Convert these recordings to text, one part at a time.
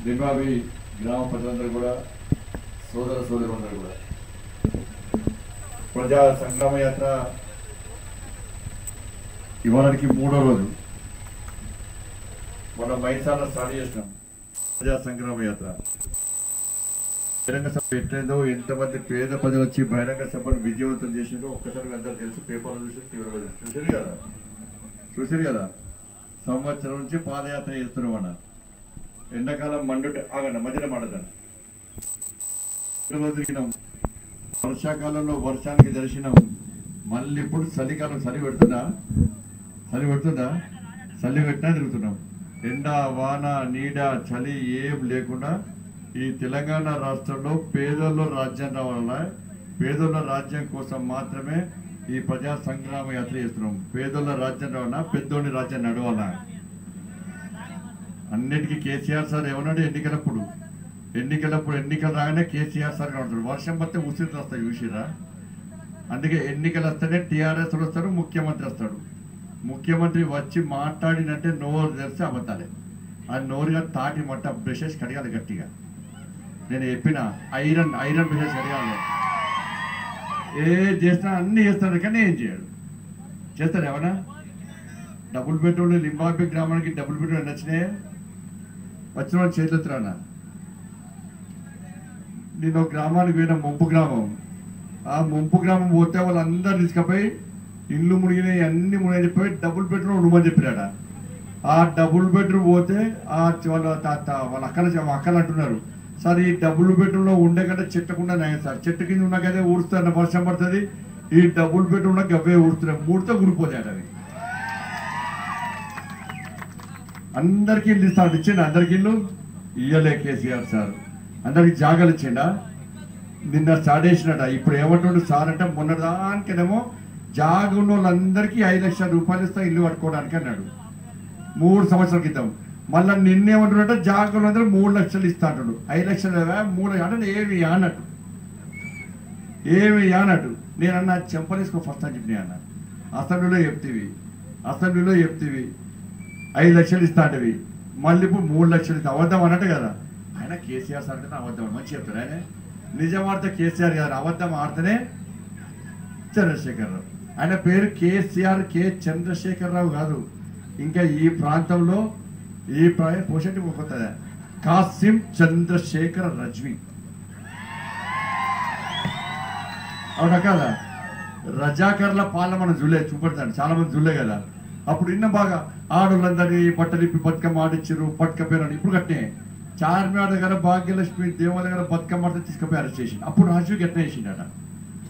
లింబావి గ్రామ ప్రజలందరూ కూడా సోదర సోదరులందరూ కూడా ప్రజా సంగ్రామ యాత్ర ఇవాళకి 3వ రోజు. మనం మైసాల స్టార్ట్ చేసినాం ప్రజా సంగ్రామ యాత్ర. బహిరంగ సభ ఎట్లయిందో, ఎంతమంది పేద ప్రజలు వచ్చి బహిరంగ సభను విజయవంతం చేసిందో ఒక్కసారి అందరూ తెలుసు. పేపర్లు చూసి తీవ్రంగా చూసారు కదా. సంవత్సరం నుంచి పాదయాత్ర చేస్తున్నాం అన్న. ఎండాకాలం మండుంటే ఆగండి, మధ్యలో మండదాన్ని తిరిగినాం. వర్షాకాలంలో వర్షానికి దర్శనం. మళ్ళీ ఇప్పుడు చలికాలం చలి పెడుతుందా పెట్టినా తిరుగుతున్నాం. ఎండ వాన నీడ చలి ఏం లేకుండా ఈ తెలంగాణ రాష్ట్రంలో పేదోళ్ళ రాజ్యం రావాలన్నా, పేదోళ్ళ రాజ్యం కోసం మాత్రమే ఈ ప్రజా సంగ్రామ యాత్ర చేస్తున్నాం. పేదోళ్ళ రాజ్యం రావాలన్నా, పెద్దోళ్ళ రాజ్యం నడవాలన్నా. అన్నిటికీ కేసీఆర్ సార్ ఏమన్నాడు? ఎన్నికలు రాగానే కేసీఆర్ సార్ కనబడతాడు. వర్షం పడితే ఉసిరి వస్తాయి చూసిరా. అందుకే ఎన్నికలు వస్తేనే టీఆర్ఎస్ వస్తారు, ముఖ్యమంత్రి వస్తాడు. ముఖ్యమంత్రి వచ్చి మాట్లాడినంటే నోరు తెరిస్తే అబద్ధాలే. ఆ నోరుగా తాటి మట్ట బ్రషెస్ కడగాలి గట్టిగా. నేను చెప్పిన ఐరన్ బ్రషెస్ కడగాలి. ఏ చేసినా అన్ని చేస్తాడు కానీ ఏం చేయడు. చేస్తాడు ఏమన్నా? డబుల్ బెడ్రూమ్ లింబాబీ గ్రామానికి డబుల్ బెడ్రూమ్ నచ్చినాయి. వచ్చిన వాళ్ళు చేతులుతున్నా. నేను ఒక గ్రామానికి పోయిన, ముంపు గ్రామం. ఆ ముంపు గ్రామం పోతే వాళ్ళందరూ తీసుకుపోయి ఇల్లు మునిగినాయి, అన్ని మునిగి చెప్పి డబుల్ బెడ్రూమ్ ఉండమని చెప్పినాడ. ఆ డబుల్ బెడ్రూమ్ పోతే వాళ్ళ అక్కలు అంటున్నారు, సార్ ఈ డబుల్ బెడ్రూమ్లో ఉండే కంటే చెట్టకుండా నాయ సార్, చెట్టు కింద ఉన్నా కదా ఊడుస్తాను, వర్షం పడుతుంది. ఈ డబుల్ బెడ్రూమ్లో గవ్వే ఊడుతున్నాయి, మూడితో ఊడిపోతాయి. అవి అందరికీ ఇల్లు ఇస్తాడు. ఇచ్చిండు అందరికి ఇల్లు ఇయ్యలే కేసీఆర్ సార్. అందరికి జాగాలు ఇచ్చిండా? నిన్న స్టార్ట్ చేసినట. ఇప్పుడు ఏమంటుండు సార్ అంటే, మొన్నదానికేనేమో జాగా ఉన్న వాళ్ళందరికీ 5 లక్షల రూపాయలు ఇస్తా ఇల్లు కట్టుకోవడానికి అన్నాడు 3 సంవత్సరాల క్రితం. మళ్ళీ నిన్నేమంటున్నట్ట, జాగా అందరూ 3 లక్షలు ఇస్తా అంటాడు. 5 లక్షలు 3 అంటే ఏమి అన్నట్టు. నేను అన్నా చెంపలేసుకో ఫస్ట్ అని చెప్పి అన్న. అసెంబ్లీలో చెప్తీవి 5 లక్షలు ఇస్తా అంటవి. మళ్ళీ ఇప్పుడు 3 లక్షలు ఇస్తా. అబద్ధం అన్నట్టు కదా. ఆయన కేసీఆర్ సార్ అంటే అబద్ధం మంచి చెప్తారు. ఆయన నిజం ఆడితే కేసీఆర్ గారు, అబద్ధం ఆడితేనే చంద్రశేఖరరావు. ఆయన పేరు కేసీఆర్ కే చంద్రశేఖరరావు కాదు. ఇంకా ఈ ప్రాంతంలో ఈ పోషటి కొత్తదా కాసిం చంద్రశేఖర రజ్వీ. అవునా కదా? రజాకర్ల పాలన మనం చూపెడతాడు. చాలా మంది చూడలే కదా. అప్పుడు ఇన్న బాగా ఆడోళ్ళందరినీ బట్టలు ఇప్పి బతుకమ్మ ఆడిచ్చారు, పట్టుకపోయారు. ఇప్పుడు కట్టే చార్మినార్ దగ్గర భాగ్యలక్ష్మి దేవాలయ దగ్గర బతుకమ్మ ఆడితే తీసుకుపోయి అరెస్ట్ చేసి, అప్పుడు రాజు గట్టిన వేసిండట.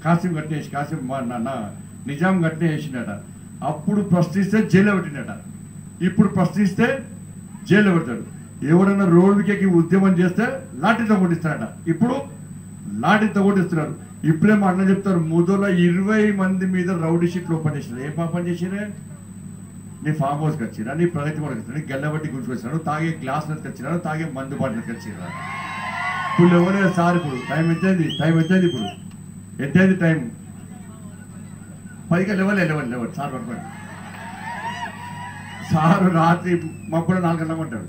కాసిం నిజాం గట్టిన వేసిండట. అప్పుడు ప్రశ్నిస్తే జైల్లో పెట్టిండట. ఇప్పుడు ప్రశ్నిస్తే జైల్లో పెడతాడు. ఎవరైనా రోడ్డుకి ఉద్యమం చేస్తే లాఠీతో కొట్టిస్తాడట. ఇప్పుడు లాఠీతో కొట్టిస్తున్నారు. ఇప్పుడేమో అన్న చెప్తారు, ముదల 20 మంది మీద రౌడీ షీట్లు ఓపెన్ చేసినారు. ఏం పాపం చేసిరే? నీ ఫామ్ హౌస్కి వచ్చినా, నీ ప్రగతి కూడా వచ్చినా, నీ గల్లబట్టి గుర్తుకొచ్చినాడు, తాగే గ్లాసులకు వచ్చినాడు, తాగే మందు బాటలకు వచ్చినా. ఇప్పుడు ఎవరైనా సార్ ఇప్పుడు టైం ఎంతైంది? ఇప్పుడు ఎంతైంది టైం? 10కి లేవాలి సార్ పడుకోండి. సారు రాత్రి మప్పుడు 4 గంటలకు ఉంటాడు.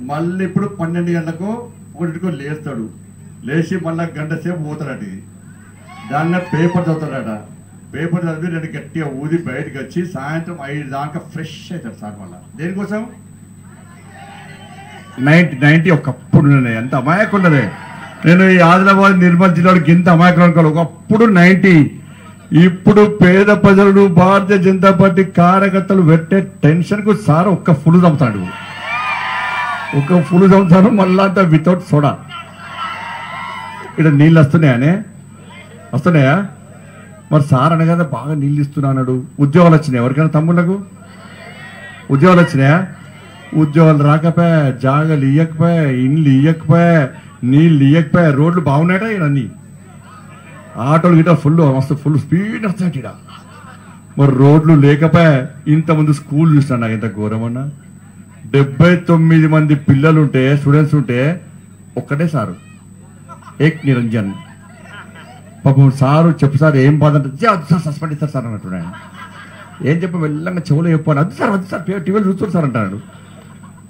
మళ్ళీ ఇప్పుడు 12 గంటలకు 1 లేస్తాడు. లేచి మళ్ళీ గంట సేపు పోతాడట. దాన్ని పేపర్ చదువుతాడట. పేపర్ చదివి 2 గట్టిగా ఊది బయటకు వచ్చి సాయంత్రం 5 దాకా ఫ్రెష్ అవుతాడు సార్. మళ్ళీ దేనికోసం? 90 ఒకప్పుడు ఎంత అమాయకున్నదే. నేను ఈ ఆదిలాబాద్ నిర్మల్ జిల్లాలో ఇంత అమాయకులు ఒకప్పుడు 90. ఇప్పుడు పేద ప్రజలు భారతీయ జనతా పార్టీ కార్యకర్తలు పెట్టే టెన్షన్ కు సార్ ఒక్క ఫుల్ చంపుతాడు. మళ్ళా అంతా వితౌట్ సోడా. ఇక్కడ నీళ్ళు వస్తున్నాయా? మరి సార్ అనగా బాగా నీళ్ళు ఇస్తున్నాడు. ఉద్యోగాలు వచ్చినాయి ఎవరికైనా? తమ్ముళ్ళకు ఉద్యోగాలు వచ్చినాయా? ఉద్యోగాలు రాకపోయా, జాగాలు ఇయ్యకపోయా, ఇండ్లు ఇయ్యకపోయా, నీళ్ళు ఇయ్యకపోయా. రోడ్లు బాగున్నాయట ఇవన్నీ. ఆటోలు గిట్ట ఫుల్ స్పీడ్ వస్తాయి ఇక్కడ. మరి రోడ్లు లేకపోయా. ఇంతమంది స్కూల్ చూస్తాను నాకు ఎంత ఘోరమన్నా. 79 మంది పిల్లలుంటే, స్టూడెంట్స్ ఉంటే ఒక్కటే సారు ఏక్ నిరంజన్. పాపం సారు చెప్పు సార్ ఏం బాధ అంటే, సార్ సస్పెండ్ ఇస్తారు సార్ అన్నట్టు. ఏం చెప్పి వెళ్ళంగా చెవులో చెప్పాను. వద్దు సార్ టీవీలు చూస్తారు సార్ అంటాడు.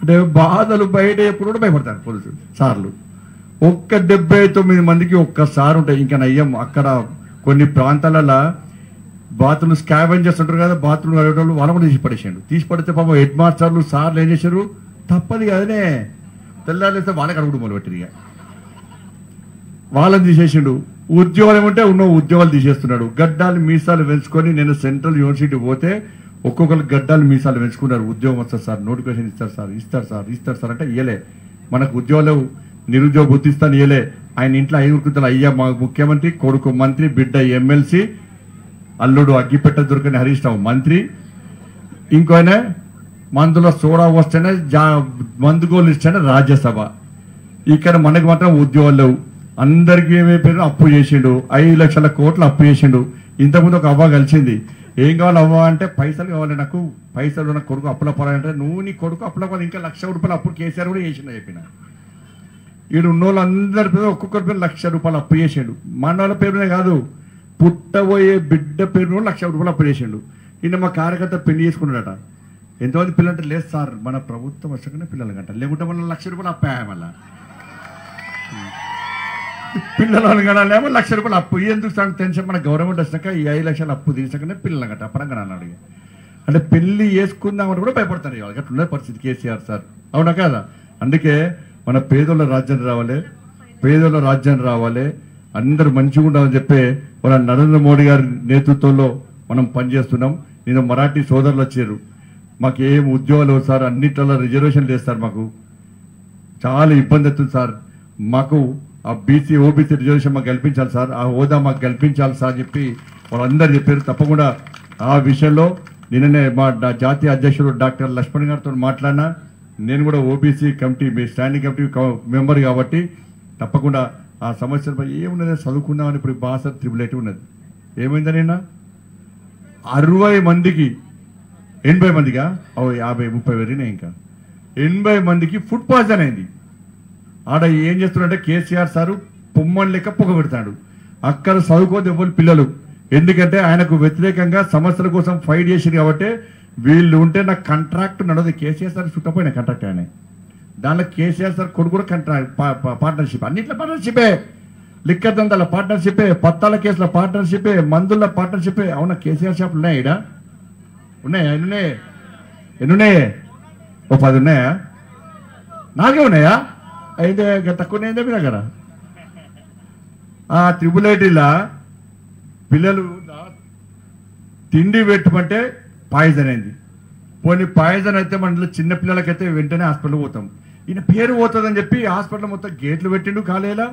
అంటే బాధలు బయట ఎప్పుడు కూడా భయపడతారు పోలీసులు సార్లు. 79 మందికి ఒక్కసారి ఉంటాయి. ఇంకా నయ్యం అక్కడ కొన్ని ప్రాంతాలలో బాత్రూమ్ స్కావెంజర్స్ ఉంటారు కదా, బాత్రూమ్ కడిగేటోళ్ళు వాళ్ళని కూడా తీసి పడితే పాపం హెడ్ మాస్టర్లు సార్లు ఏం చేశారు, తప్పది కదనే తెల్లారేస్తే వాళ్ళకి అడుగుడు మొదలుపెట్టారు. ఇక వాళ్ళని తీసేసిండు. ఉద్యోగాలు ఏమంటే ఉన్న ఉద్యోగాలు తీసేస్తున్నాడు. గడ్డాలు మీసాలు పెంచుకొని నేను సెంట్రల్ యూనివర్సిటీ పోతే ఒక్కొక్కరు గడ్డాలు మీసాలు పెంచుకున్నారు. ఉద్యోగం వస్తారు సార్, నోటిఫికేషన్ ఇస్తారు సార్ అంటే ఇయ్యలే. మనకు ఉద్యోగాలు నిరుద్యోగ గుర్తిస్తాను ఇయ్యలే. ఆయన ఇంట్లో 5 కుతలు అయ్యా మా ముఖ్యమంత్రి, కొడుకు మంత్రి, బిడ్డ ఎమ్మెల్సీ, అల్లుడు అగ్గిపెట్ట దొరకని హరీష్ రావు మంత్రి, ఇంకోనే మందులో సోడా వస్తేనే మందుగోలు ఇస్తేనే రాజ్యసభ. ఇక్కడ మనకు మాత్రం ఉద్యోగాలు లేవు. అందరికీ ఏమైపోయారు, అప్పు చేసిండు. 5 లక్షల కోట్లు అప్పు చేసిండు. ఇంతకుముందు ఒక అవ్వ కలిసింది, ఏం కావాలి అవ్వ అంటే పైసలు కావాలి నాకు, పైసలు నా కొడుకు అప్పుల పడాలంటే నువ్వు నీ కొడుకు అప్పుల పడాలి, ఇంకా ₹1,00,000 అప్పు కేసీఆర్ కూడా చేసిండు చెప్పిన. వీడు ఉన్నోళ్ళు అందరి పేరు ఒక్కొక్కరి పేరు ₹1,00,000 అప్పు చేసిండు. మన వాళ్ళ పేరునే కాదు, పుట్టబోయే బిడ్డ పేరు ₹1,00,000 అప్పు చేసిండు. ఈయన మా కార్యకర్త పెళ్లి చేసుకున్నాడట. ఎంతమంది పిల్లలంటే లేదు సార్ మన ప్రభుత్వం వచ్చాకనే పిల్లలకంట, లేకుంటే మన ₹1,00,000 అప్పాయా మళ్ళా పిల్లలు కనాలేమో ₹1,00,000 అప్పు. ఎందుకు సార్ టెన్షన్, మన గవర్నమెంట్ వచ్చినాక ఈ 5 లక్షలు అప్పు తీసాకనే పిల్లలకంట అప్పరంగా అన్నాడు. అంటే పెళ్లి చేసుకుందామని కూడా భయపడతారు వాళ్ళకి. అట్లున్న పరిస్థితి కేసీఆర్ సార్, అవునా కదా? అందుకే మన పేదోళ్ళ రాజ్యం రావాలి, అందరూ మంచిగా ఉండాలని చెప్పే మన నరేంద్ర మోడీ గారి నేతృత్వంలో మనం పనిచేస్తున్నాం. నేను మరాఠీ సోదరులు వచ్చారు, మాకు ఏం ఉద్యోగాలు సార్, అన్నిట్లలో రిజర్వేషన్లు చేస్తారు, మాకు చాలా ఇబ్బంది అవుతుంది సార్, మాకు ఆ బీసీ ఓబీసీ రిజర్వేషన్ మాకు కల్పించాలి సార్, ఆ హోదా మాకు కల్పించాలి సార్ చెప్పి వాళ్ళందరూ చెప్పారు. తప్పకుండా ఆ విషయంలో నిన్ననే మా జాతీయ అధ్యక్షుడు డాక్టర్ లక్ష్మణ్ గారితో మాట్లాడినా. నేను కూడా OBC committee standing committee member కాబట్టి తప్పకుండా ఆ సమస్యలపై ఏమున్నది చదువుకుందామని ఇప్పుడు భాష త్రిబులేటి ఉన్నది. ఏమైందని నిన్న 60 మందికి 80 మందిగా 50-30 పెరిగినాయి, ఇంకా 80 మందికి ఫుడ్ పాయిజన్ అయింది. ఆడ ఏం చేస్తున్నాడంటే కేసీఆర్ సారు పొమ్మని లెక్క పొగ పెడతాడు. అక్కడ చదువుకోదు ఎవరు పిల్లలు, ఎందుకంటే ఆయనకు వ్యతిరేకంగా సమస్యల కోసం ఫైట్ చేసింది కాబట్టి వీళ్ళు ఉంటే నాకు కాంట్రాక్ట్ నడదు. కేసీఆర్ సార్ చుట్టపోయిన కాంట్రాక్ట్ ఆయన, దానిలో కేసీఆర్ సార్ కొడుకు కూడా పార్ట్నర్షిప్, అన్నింటిలో పార్ట్నర్షిప్పే, లిక్కర్ దందాల పార్ట్నర్షిప్పే, పత్తాల కేసుల పార్ట్నర్షిప్పే, మందుల పార్ట్నర్షిప్పే. అవునా కేసీఆర్ షాపులు ఉన్నాయా? ఇక్కడ ఉన్నాయా? ఎన్ని ఉన్నాయే? ఓ 10 ఉన్నాయా? 4 ఉన్నాయా? అయితే తక్కువనే అయిందా మీ దగ్గర? ఆ త్రిబులైటీలా పిల్లలు తిండి పెట్టమంటే పాయిజన్ అయింది. పోనీ పాయిజన్ అయితే మన చిన్న పిల్లలకైతే వెంటనే హాస్పిటల్ పోతాం. ఈయన పేరు పోతుందని చెప్పి హాస్పిటల్ మొత్తం గేట్లు పెట్టిండు, కాలేలా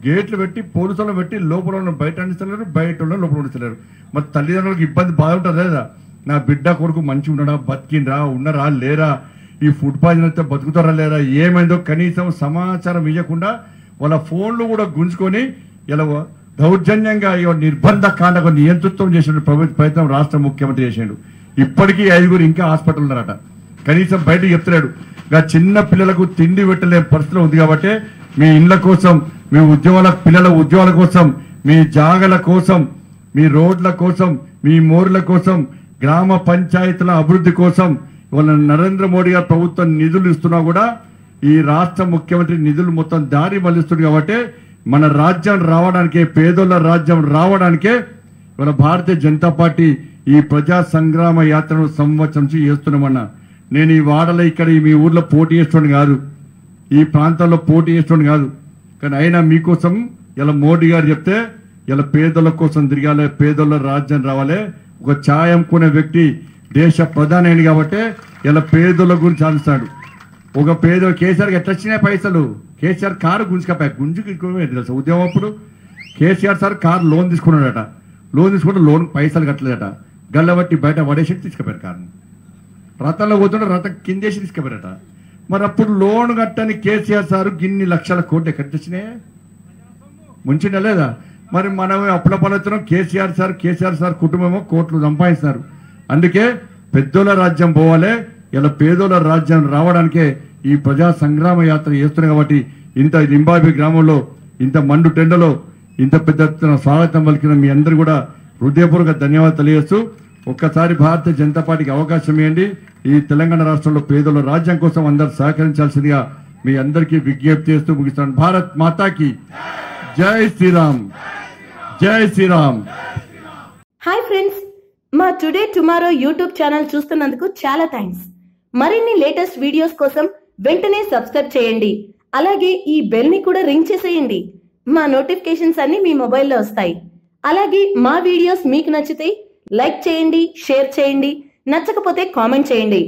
గేట్లు పెట్టి పోలీసులను పెట్టి లోపల బయట అందిస్తలేరు, బయట లోపల ఉండిస్తలేరు. మరి తల్లిదండ్రులకు ఇబ్బంది బాగా ఉంటుంది లేదా? నా బిడ్డ కొడుకు మంచిగా ఉండడా, బతికిండ్రా, ఉన్నరా లేరా, ఈ ఫుడ్ పాయిజన్ అయితే బతుకుతారా లేరా, ఏమైందో కనీసం సమాచారం ఇవ్వకుండా వాళ్ళ ఫోన్లు కూడా గుంజుకొని ఇలా దౌర్జన్యంగా నిర్బంధ కాండకు నియంతృత్వం చేసిన ప్రయత్నం రాష్ట్ర ముఖ్యమంత్రి చేసిండు. ఇప్పటికీ 5 ఇంకా హాస్పిటల్ ఉన్నారట, కనీసం బయటకు చెప్తున్నాడు. చిన్న పిల్లలకు తిండి పెట్టలేని పరిస్థితిలో ఉంది కాబట్టి మీ ఇండ్ల కోసం, మీ పిల్లల ఉద్యోగాల కోసం, మీ జాగల కోసం, మీ రోడ్ల కోసం, మీ మోర్ల కోసం, గ్రామ పంచాయతీల అభివృద్ధి కోసం ఇవాళ నరేంద్ర మోడీ గారు ప్రభుత్వం నిధులు ఇస్తున్నా కూడా ఈ రాష్ట్ర ముఖ్యమంత్రి నిధులు మొత్తం దారి మళ్లిస్తుంది. కాబట్టి మన రాజ్యం రావడానికే, పేదోళ్ళ రాజ్యం రావడానికే ఇవాళ భారతీయ జనతా పార్టీ ఈ ప్రజా సంగ్రామ యాత్రను సంవత్సరం నుంచి చేస్తున్నామన్నా. నేను ఈ వాడలో ఇక్కడ మీ ఊర్లో పోటీ చేస్తుండే కాదు, ఈ ప్రాంతాల్లో పోటీ చేస్తుండే కాదు, కానీ అయినా మీకోసం ఇలా మోడీ గారు చెప్తే ఇలా పేదల కోసం తిరగాలి, పేదోళ్ళ రాజ్యం రావాలి. ఒక ఛాయ్ అమ్ముకునే వ్యక్తి దేశ ప్రధాని అయింది కాబట్టి ఇలా పేదోళ్ళ గురించి ఆలోచిస్తాడు. ఒక కేసీఆర్కి ఎట్లా వచ్చినాయి పైసలు? కేసీఆర్ కారు గుంజుకపోయా, తెలుసా ఉద్యమం అప్పుడు కేసీఆర్ సార్ కారు లోన్ తీసుకున్నాడట, లోన్ తీసుకుంటే లోన్ పైసలు కట్టలేదట, గల్లబట్టి బయట పడేసి తీసుకుపోయారు కారుని. రథంలో పోతుంటే రథం కిందేసి తీసుకుపోయారట. మరి అప్పుడు లోన్ కట్టని కేసీఆర్ సార్ గిన్ని లక్షల కోట్లు ఎక్కడికి వచ్చినాయి? ముంచిండా లేదా? మరి మనమే అప్పుల పలుతున్నాం. కేసీఆర్ సార్ కుటుంబమో కోట్లు సంపాదిస్తున్నారు. అందుకే పెద్దోళ్ళ రాజ్యం పోవాలి, ఇలా పేదోళ్ళ రాజ్యం రావడానికే ఈ ప్రజా సంగ్రామ యాత్ర చేస్తున్నాయి. కాబట్టి ఇంత లింబాబి గ్రామంలో, ఇంత మండు టెండలో ఇంత పెద్ద ఎత్తున స్వాగతం పలికిన మీ అందరూ కూడా హృదయపూర్వక ధన్యవాదాలు తెలియజేస్తూ ఒక్కసారి భారతీయ జనతా పార్టీకి అవకాశం ఇవ్వండి. ఈ తెలంగాణ రాష్ట్రంలో పేదల రాజ్యం కోసం అందరూ సహకరించాల్సిందిగా మీ అందరికీ విజ్ఞప్తి చేస్తూ ముగిస్తాను. భారత్ మాతాకి జై శ్రీరామ్, జై శ్రీరామ్. హాయ్ ఫ్రెండ్స్, మా టుడే టుమారో యూట్యూబ్ ఛానల్ చూస్తున్నందుకు చాలా థ్యాంక్స్. మరిన్ని లేటెస్ట్ వీడియోస్ కోసం వెంటనే సబ్స్క్రైబ్ చేయండి. అలాగే ఈ బెల్ ని కూడా రింగ్ చేసేయండి. మా నోటిఫికేషన్స్ అన్ని మీ మొబైల్లో వస్తాయి. అలాగే మా వీడియోస్ మీకు నచ్చితే లైక్ చేయండి, షేర్ చేయండి, నచ్చకపోతే కామెంట్ చేయండి.